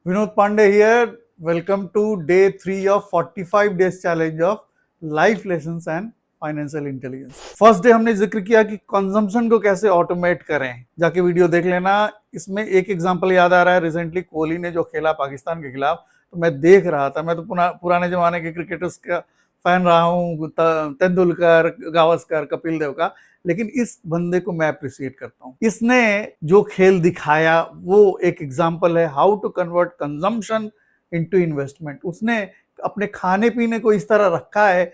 Vinod Pandey here. Welcome to day 3 of 45 days challenge of life lessons and financial intelligence. First day हमने जिक्र किया कि consumption को कैसे ऑटोमेट करें, जाके वीडियो देख लेना। इसमें एक एग्जांपल याद आ रहा है, रिसेंटली कोहली ने जो खेला पाकिस्तान के खिलाफ, तो मैं देख रहा था। मैं तो पुराने जमाने के क्रिकेटर्स का फैन रहा हूँ, तेंदुलकर, गावस्कर, कपिल देव का, लेकिन इस बंदे को मैं अप्रिशिएट करता हूँ। इसने जो खेल दिखाया वो एक एग्जाम्पल है how to convert consumption into investment. उसने अपने खाने पीने को इस तरह रखा है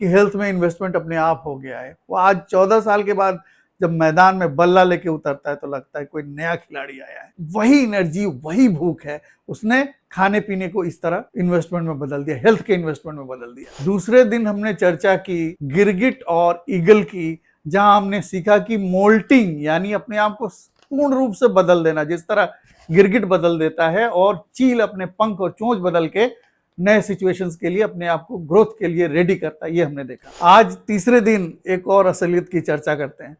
कि हेल्थ में इन्वेस्टमेंट अपने आप हो गया है। वो आज 14 साल के बाद जब मैदान में बल्ला लेके उतरता है तो लगता है कोई नया खिलाड़ी आया है। वही एनर्जी, वही भूख है, उसने खाने पीने को इस तरह इन्वेस्टमेंट में बदल दिया, हेल्थ के इन्वेस्टमेंट में बदल दिया। दूसरे दिन हमने चर्चा की गिरगिट और ईगल की, जहां हमने सीखा कि मोल्टिंग यानी अपने आप को पूर्ण रूप से बदल देना, जिस तरह गिरगिट बदल देता है और चील अपने पंख और चोंच बदल के नए सिचुएशंस के लिए अपने आप को ग्रोथ के लिए रेडी करता है। ये हमने देखा। आज तीसरे दिन एक और असलियत की चर्चा करते हैं।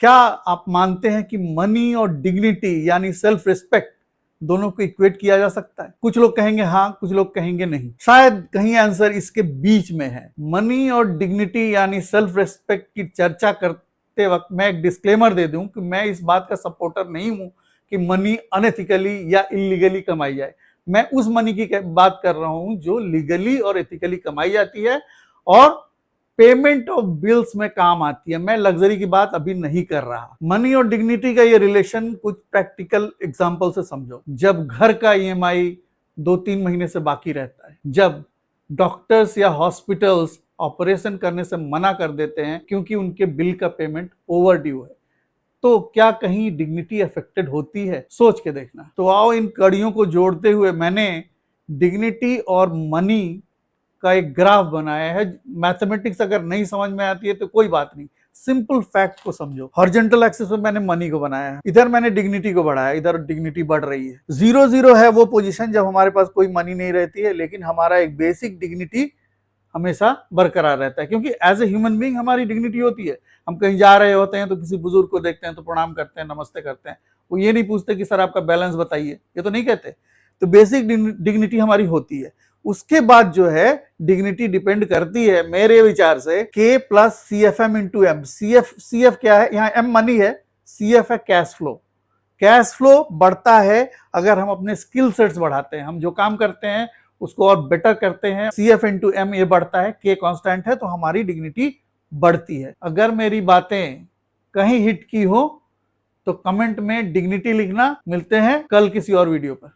क्या आप मानते हैं कि मनी और डिग्निटी यानी सेल्फ रिस्पेक्ट दोनों को इक्वेट किया जा सकता है? कुछ लोग कहेंगे हाँ, कुछ लोग कहेंगे नहीं। शायद कहीं आंसर इसके बीच में है। मनी और डिग्निटी यानी सेल्फ रिस्पेक्ट की चर्चा करते वक्त मैं एक डिस्क्लेमर दे दूं कि मैं इस बात का सपोर्टर नहीं हूं कि मनी अनएथिकली या इलीगली कमाई जाए। मैं उस मनी की बात कर रहा हूं जो लीगली और एथिकली कमाई जाती है और पेमेंट ऑफ बिल्स में काम आती है। मैं लग्जरी की बात अभी नहीं कर रहा। मनी और डिग्निटी का ये रिलेशन कुछ प्रैक्टिकल एग्जांपल से समझो। जब घर का ईएमआई 2-3 महीने से बाकी रहता है, जब डॉक्टर्स या हॉस्पिटल्स ऑपरेशन करने से मना कर देते हैं क्योंकि उनके बिल का पेमेंट ओवर ड्यू है, तो क्या कहीं डिग्निटी अफेक्टेड होती है? सोच के देखना। तो आओ इन कड़ियों को जोड़ते हुए मैंने डिग्निटी और मनी का एक ग्राफ बनाया है। मैथमेटिक्स अगर नहीं समझ में आती है तो कोई बात नहीं, सिंपल फैक्ट को समझो। हॉरिजॉन्टल एक्सिस में मैंने मनी को बनाया है, इधर मैंने डिग्निटी को बढ़ाया, इधर डिग्निटी बढ़ रही है। 0-0 है वो पोजीशन जब हमारे पास कोई मनी नहीं रहती है, लेकिन हमारा एक बेसिक डिग्निटी हमेशा बरकरार रहता है, क्योंकि एज ए ह्यूमन बीइंग हमारी डिग्निटी होती है। हम कहीं जा रहे होते हैं तो किसी बुजुर्ग को देखते हैं तो प्रणाम करते हैं, नमस्ते करते हैं। वो ये नहीं पूछते कि सर आपका बैलेंस बताइए, ये तो नहीं कहते। तो बेसिक डिग्निटी हमारी होती है। उसके बाद जो है डिग्निटी डिपेंड करती है मेरे विचार से K plus CFM into M। CF क्या है? यहाँ M मनी है, CF है कैश फ्लो। कैश फ्लो बढ़ता है अगर हम अपने स्किल सेट्स बढ़ाते हैं, हम जो काम करते हैं उसको और बेटर करते हैं। CF इंटू M ये बढ़ता है, K कांस्टेंट है, तो हमारी डिग्निटी बढ़ती है। अगर मेरी बातें कहीं हिट की हो तो कमेंट में डिग्निटी लिखना। मिलते हैं कल किसी और वीडियो पर।